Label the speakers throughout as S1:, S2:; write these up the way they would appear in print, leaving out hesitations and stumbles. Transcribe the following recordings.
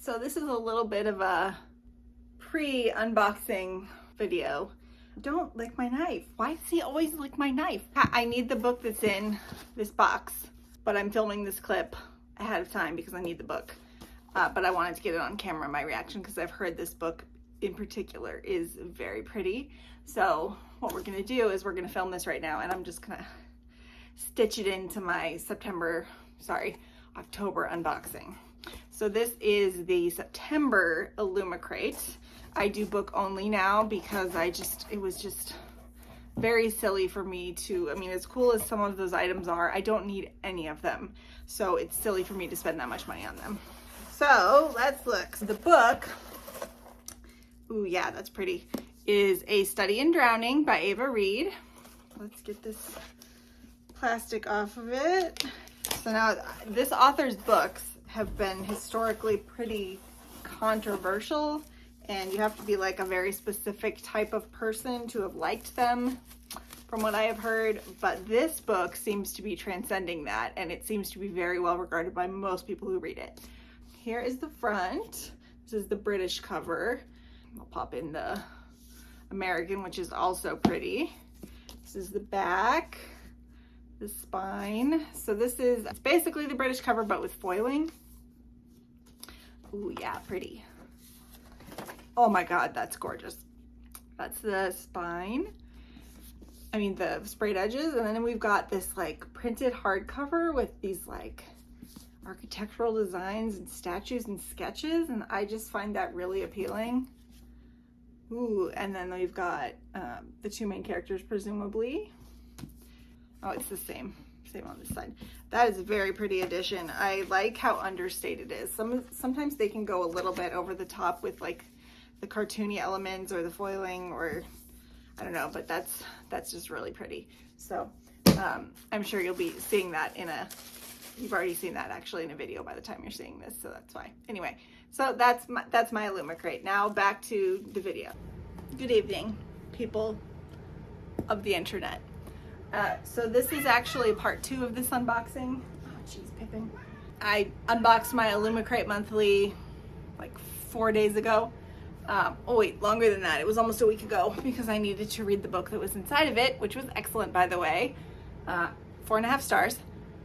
S1: So this is a little bit of a pre-unboxing video. Don't lick my knife. Why does he always lick my knife? I need the book that's in this box, but I'm filming this clip ahead of time because I need the book. But I wanted to get it on camera, my reaction, because I've heard this book in particular is very pretty. So what we're gonna do is we're gonna film this right now, and I'm just gonna stitch it into my October unboxing. So this is the September Illumicrate. I do book only now because it was just very silly for me to, I mean, as cool as some of those items are, I don't need any of them. So it's silly for me to spend that much money on them. So let's look. The book, ooh yeah, that's pretty, is A Study in Drowning by Ava Reed. Let's get this plastic off of it. So now this author's books have been historically pretty controversial, and you have to be like a very specific type of person to have liked them, from what I have heard. But this book seems to be transcending that, and it seems to be very well regarded by most people who read it. Here is the front. This is the British cover. I'll pop in the American, which is also pretty. This is the back, the spine. So it's basically the British cover, but with foiling. Ooh, yeah, pretty. Oh my God, that's gorgeous. That's the spine. I mean, the sprayed edges. And then we've got this like printed hardcover with these like architectural designs and statues and sketches. And I just find that really appealing. Ooh, and then we've got the two main characters, presumably. Oh, it's the same on this side. That is a very pretty edition. I like how understated it is. Sometimes they can go a little bit over the top with like the cartoony elements or the foiling, or I don't know, but that's just really pretty. So I'm sure you'll be seeing that you've already seen that actually in a video by the time you're seeing this, so that's why. Anyway, so that's my Illumicrate. Now back to the video. Good evening, people of the internet. So this is actually part 2 of this unboxing. Oh jeez, Pippin. I unboxed my Illumicrate monthly like 4 days ago. Oh wait, longer than that. It was almost a week ago because I needed to read the book that was inside of it, which was excellent, by the way. 4.5 stars.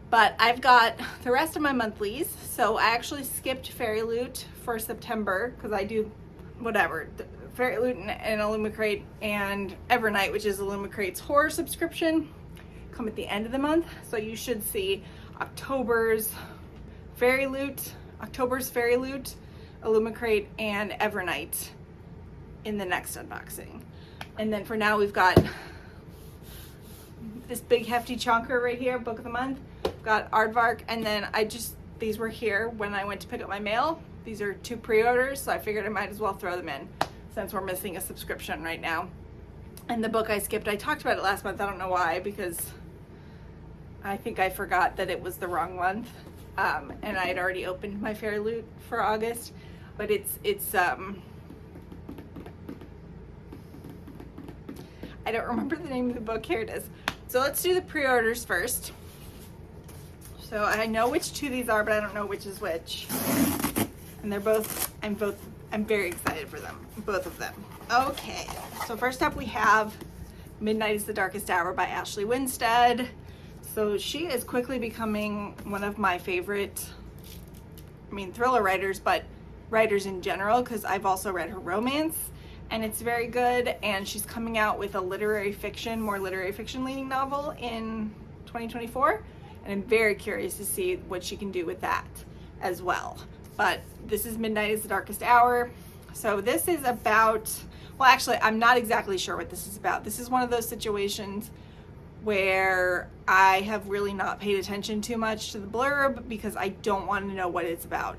S1: But I've got the rest of my monthlies. So I actually skipped Fairy Loot for September because I do whatever. Fairy Loot and Illumicrate and Evernight, which is Illumicrate's horror subscription, come at the end of the month. So you should see October's Fairy Loot, Illumicrate, and Evernight in the next unboxing. And then for now, we've got this big hefty chonker right here, book of the month. We've got Aardvark, and then these were here when I went to pick up my mail. These are 2 pre-orders, so I figured I might as well throw them in since we're missing a subscription right now. And the book I skipped, I talked about it last month. I don't know why, because I think I forgot that it was the wrong month. And I had already opened my Fairy Loot for August, but it's I don't remember the name of the book. Here it is. So let's do the pre-orders first. So I know which 2 these are, but I don't know which is which. And they're both, I'm very excited for them, both of them. Okay, so first up we have Midnight is the Darkest Hour by Ashley Winstead. So she is quickly becoming one of my favorite, thriller writers, but writers in general, because I've also read her romance, and it's very good. And she's coming out with a more literary fiction leaning novel in 2024. And I'm very curious to see what she can do with that as well. But this is Midnight is the Darkest Hour. So this is about, well, actually, I'm not exactly sure what this is about. This is one of those situations where I have really not paid attention too much to the blurb because I don't want to know what it's about.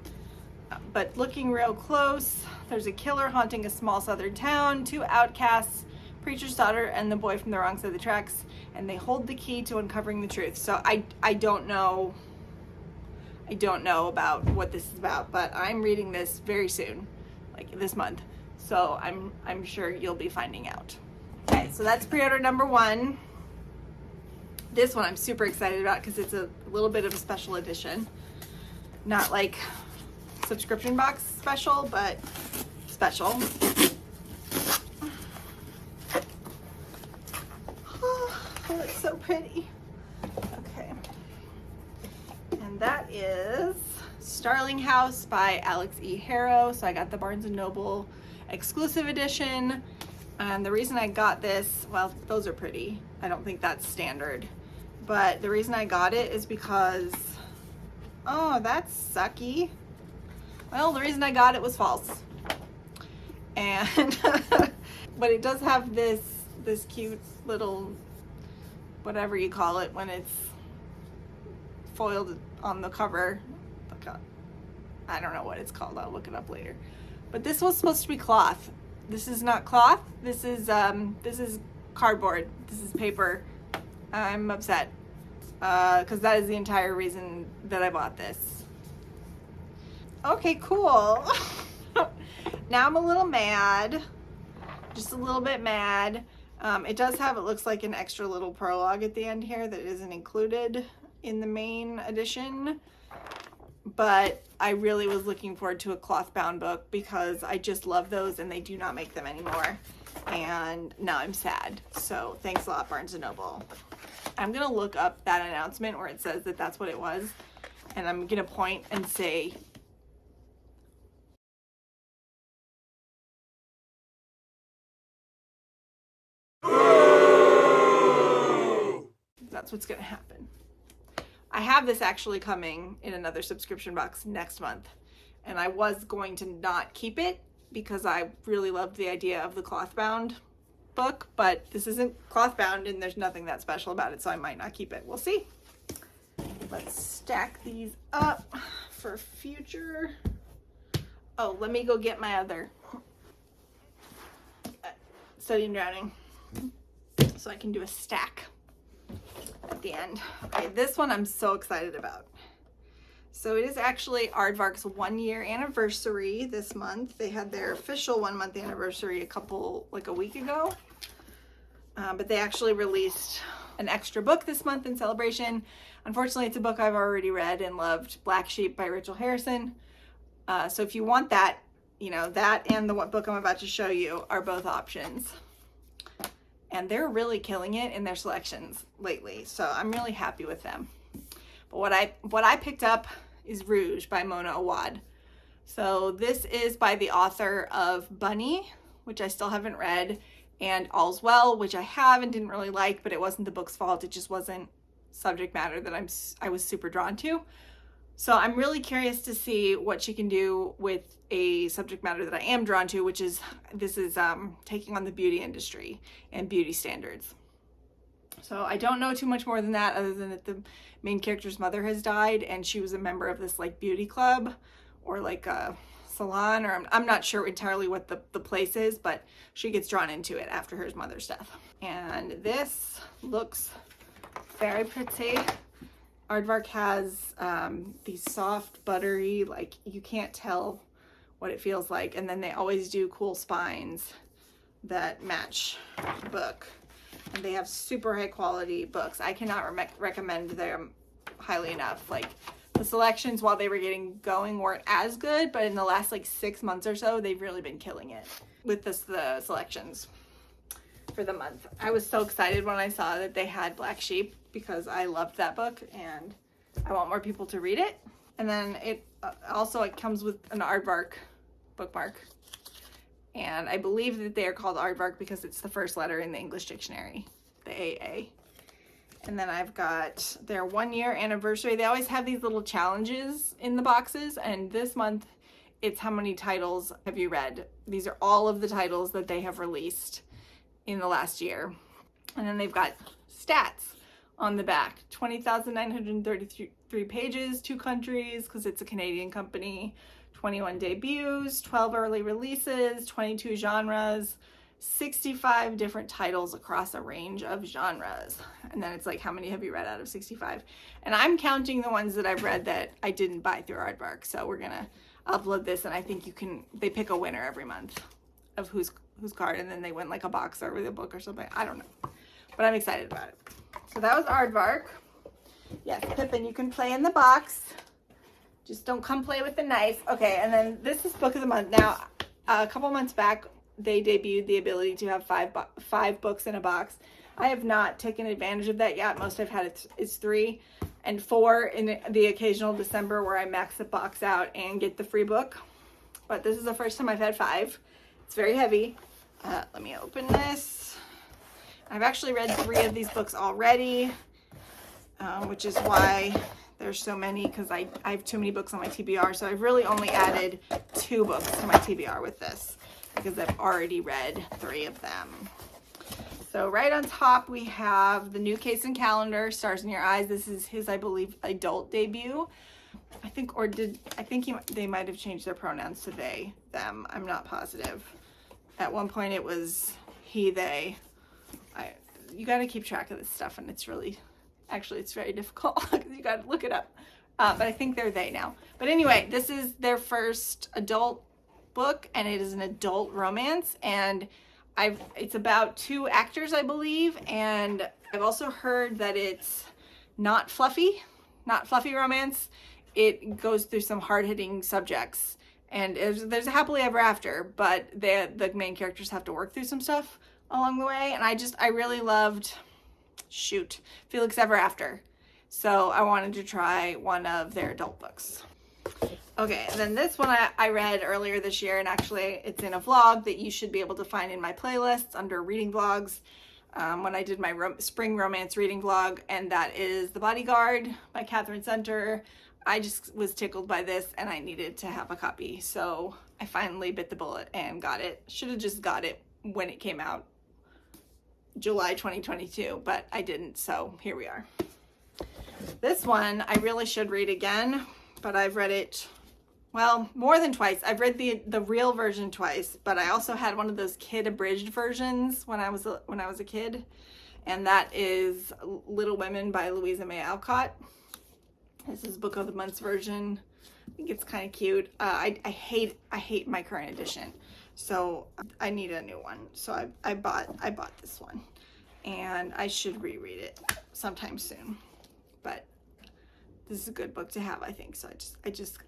S1: But looking real close, there's a killer haunting a small southern town, 2 outcasts, preacher's daughter and the boy from the wrong side of the tracks, and they hold the key to uncovering the truth. So I don't know about what this is about, but I'm reading this very soon, like this month. So I'm sure you'll be finding out. Okay, so that's pre-order number 1. This one I'm super excited about because it's a little bit of a special edition. Not like subscription box special, but special. Oh, it's so pretty. Okay. And that is Starling House by Alex E. Harrow. So I got the Barnes & Noble exclusive edition. And the reason I got this, well, those are pretty. I don't think that's standard. But the reason I got it is because, oh, that's sucky. Well, the reason I got it was false. And, but it does have this cute little, whatever you call it when it's foiled on the cover. I don't know what it's called. I'll look it up later. But this was supposed to be cloth. This is not cloth. This is cardboard. This is paper. I'm upset because that is the entire reason that I bought this. Okay, cool. Now I'm a little mad, just a little bit mad. It does have, it looks like an extra little prologue at the end here that isn't included in the main edition. But I really was looking forward to a cloth bound book because I just love those and they do not make them anymore. And now I'm sad. So thanks a lot, Barnes & Noble. I'm going to look up that announcement where it says that that's what it was. And I'm going to point and say, that's what's going to happen. I have this actually coming in another subscription box next month, and I was going to not keep it because I really loved the idea of the cloth bound book, but this isn't cloth bound and there's nothing that special about it, so I might not keep it. We'll see. Let's stack these up for future. Oh, let me go get my other Study and Drowning so I can do a stack at the end. Okay, this one I'm so excited about. So it is actually Aardvark's 1-year anniversary this month. They had their official 1-month anniversary a week ago. But they actually released an extra book this month in celebration. Unfortunately, it's a book I've already read and loved, Black Sheep by Rachel Harrison. So if you want that, you know, that and the book I'm about to show you are both options. And they're really killing it in their selections lately, so I'm really happy with them. But what I picked up is Rouge by Mona Awad. So this is by the author of Bunny, which I still haven't read, and All's Well, which I have and didn't really like, but it wasn't the book's fault. It just wasn't subject matter that I was super drawn to. So I'm really curious to see what she can do with a subject matter that I am drawn to, which is, this is taking on the beauty industry and beauty standards. So I don't know too much more than that, other than that the main character's mother has died and she was a member of this like beauty club or like a salon, or I'm not sure entirely what the place is, but she gets drawn into it after her mother's death. And this looks very pretty. Aardvark has these soft, buttery, like you can't tell what it feels like. And then they always do cool spines that match the book. And they have super high quality books. I cannot recommend them highly enough. Like the selections while they were getting going weren't as good, but in the last like 6 months or so, they've really been killing it with the selections for the month. I was so excited when I saw that they had Black Sheep because I loved that book and I want more people to read it. And then it comes with an Aardvark bookmark. And I believe that they are called Aardvark because it's the first letter in the English dictionary, the AA. And then I've got their 1-year anniversary. They always have these little challenges in the boxes. And this month, it's how many titles have you read? These are all of the titles that they have released in the last year. And then they've got stats on the back. 20,933 pages, 2 countries, because it's a Canadian company. 21 debuts, 12 early releases, 22 genres, 65 different titles across a range of genres. And then it's like, how many have you read out of 65? And I'm counting the ones that I've read that I didn't buy through Aardvark. So we're gonna upload this, and I think they pick a winner every month of whose card, and then they win like a box or with a book or something. I don't know, but I'm excited about it. So that was Aardvark. Yes, Pippin, you can play in the box. Just don't come play with the knife. Okay, and then this is book of the month. Now, a couple months back, they debuted the ability to have five books in a box. I have not taken advantage of that yet. Most I've had is 3 and 4 in the occasional December where I max the box out and get the free book. But this is the first time I've had 5. It's very heavy. Let me open this. I've actually read 3 of these books already, which is why there's so many, because I have too many books on my TBR. So I've really only added 2 books to my TBR with this because I've already read 3 of them. So right on top we have the New Case and Calendar, Stars in Your Eyes. This is his, I believe, adult debut. They might have changed their pronouns to they, them. I'm not positive. At one point it was he, they. You got to keep track of this stuff, and it's really, actually it's very difficult because you got to look it up. But I think they're they now. But anyway, this is their first adult book, and it is an adult romance, and it's about 2 actors, I believe, and I've also heard that it's not fluffy romance. It goes through some hard-hitting subjects, and there's a happily ever after, but the main characters have to work through some stuff along the way, and I really loved Felix Ever After, so I wanted to try one of their adult books. Okay, and then this one I read earlier this year, and actually it's in a vlog that you should be able to find in my playlists under reading vlogs when I did my spring romance reading vlog, and that is The Bodyguard by Catherine Center. I just was tickled by this, and I needed to have a copy, so I finally bit the bullet and got it. Should have just got it when it came out, July 2022, but I didn't, so here we are. This one I really should read again, but I've read it, well, more than twice. I've read the real version twice, but I also had one of those kid abridged versions when I was a kid, and that is Little Women by Louisa May Alcott. This is Book of the Month's version. I think it's kind of cute. I hate my current edition, so I need a new one. So I bought this one, and I should reread it sometime soon. But this is a good book to have, I think. So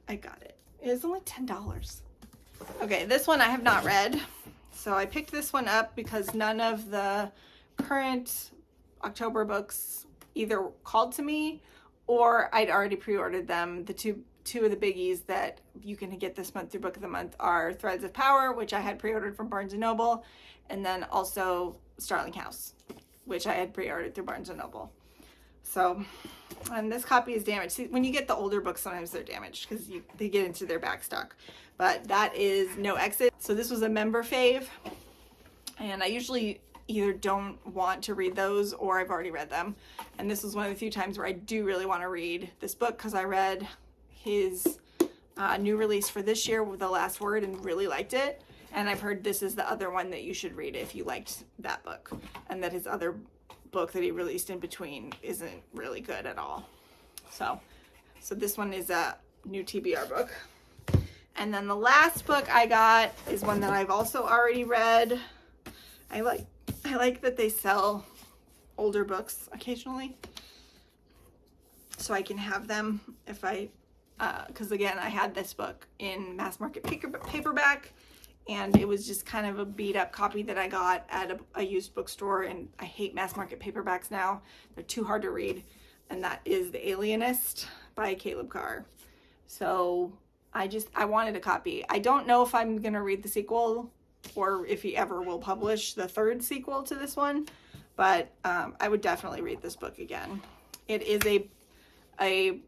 S1: I got it. It is only $10. Okay, this one I have not read. So I picked this one up because none of the current October books either called to me or I'd already pre-ordered them. The two of the biggies that you can get this month through Book of the Month are Threads of Power, which I had pre-ordered from Barnes & Noble, and then also Starling House, which I had pre-ordered through Barnes & Noble. So, and this copy is damaged. See, when you get the older books, sometimes they're damaged because they get into their back stock. But that is No Exit. So this was a member fave, and I usually either don't want to read those or I've already read them. And this was one of the few times where I do really want to read this book because I read his new release for this year with The Last Word and really liked it. And I've heard this is the other one that you should read if you liked that book, and that his other book that he released in between isn't really good at all. So this one is a new TBR book. And then the last book I got is one that I've also already read. I like that they sell older books occasionally, so I can have them if because again, I had this book in mass market paperback, and it was just kind of a beat up copy that I got at a used bookstore, and I hate mass market paperbacks now. They're too hard to read, and that is The Alienist by Caleb Carr. So I wanted a copy. I don't know if I'm gonna read the sequel or if he ever will publish the 3rd sequel to this one, but I would definitely read this book again. It is a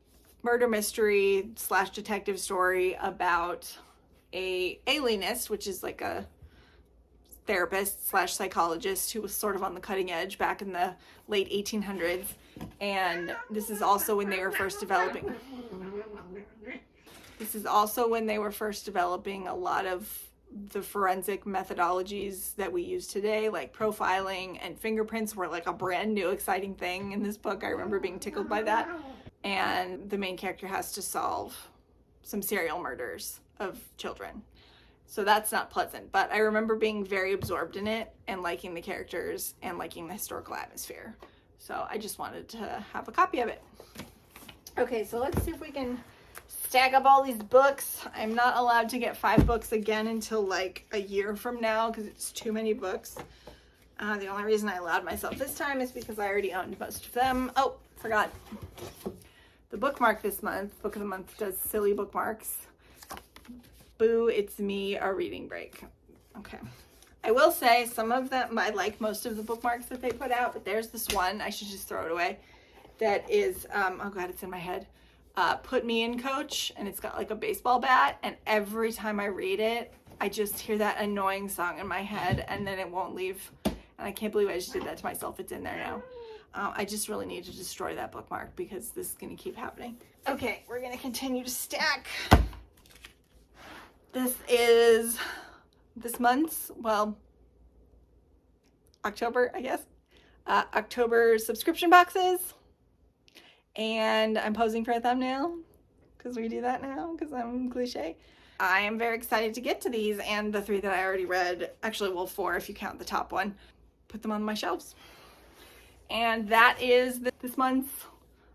S1: murder mystery / detective story about a alienist, which is like a therapist / psychologist who was sort of on the cutting edge back in the late 1800s. And this is also when they were first developing a lot of the forensic methodologies that we use today, like profiling, and fingerprints were like a brand new exciting thing in this book. I remember being tickled by that. And the main character has to solve some serial murders of children. So that's not pleasant, but I remember being very absorbed in it and liking the characters and liking the historical atmosphere. So I just wanted to have a copy of it. Okay, so let's see if we can stack up all these books. I'm not allowed to get 5 books again until like a year from now because it's too many books. The only reason I allowed myself this time is because I already owned most of them. Oh, forgot. The bookmark this month, Book of the Month, does silly bookmarks. Boo, it's me, a reading break. Okay. I will say some of them, I like most of the bookmarks that they put out, but there's this one, I should just throw it away, that is, oh God, it's in my head. Put Me In Coach, and it's got like a baseball bat, and every time I read it, I just hear that annoying song in my head, and then it won't leave. And I can't believe I just did that to myself. It's in there now. I just really need to destroy that bookmark because this is going to keep happening. Okay, we're going to continue to stack. This is this month's, well, October, I guess. October subscription boxes. And I'm posing for a thumbnail because we do that now because I'm cliche. I am very excited to get to these and the 3 that I already read. Actually, well, 4 if you count the top one. Put them on my shelves. And that is this month's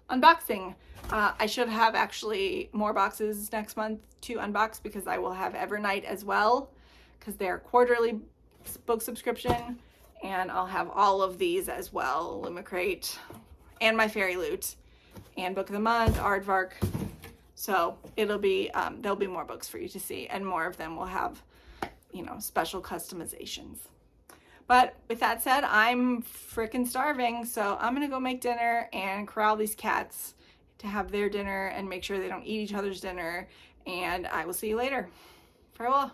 S1: unboxing. I should have actually more boxes next month to unbox because I will have Evernight as well because they're quarterly book subscription, and I'll have all of these as well, Illumicrate and my Fairy Loot and Book of the Month, Aardvark. So it'll be, there'll be more books for you to see, and more of them will have, you know, special customizations. But with that said, I'm freaking starving, so I'm gonna go make dinner and corral these cats to have their dinner and make sure they don't eat each other's dinner, and I will see you later. Farewell.